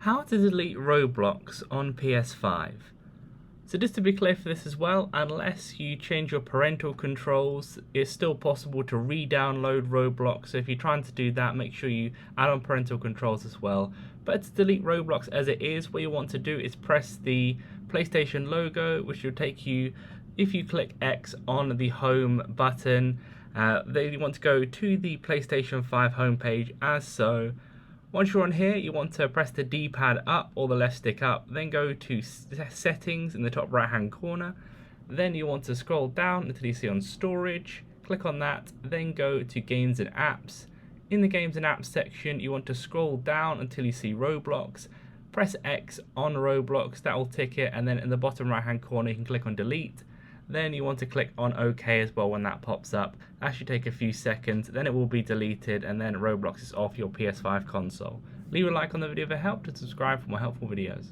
How to delete Roblox on PS5. So just to be clear for this as well, unless you change your parental controls, it's still possible to re-download Roblox. So if you're trying to do that, make sure you add on parental controls as well. But to delete Roblox as it is, what you want to do is press the PlayStation logo, which will take you, if you click X on the home button, then you want to go to the PlayStation 5 homepage as so. Once you're on here, you want to press the D-pad up or the left stick up, then go to settings in the top right hand corner. Then you want to scroll down until you see on storage, click on that, then go to games and apps. In the games and apps section, you want to scroll down until you see Roblox, press X on Roblox, that will tick it, and then in the bottom right hand corner you can click on delete. Then you want to click on OK as well when that pops up. That should take a few seconds, then it will be deleted, and then Roblox is off your PS5 console. Leave a like on the video if it helped and subscribe for more helpful videos.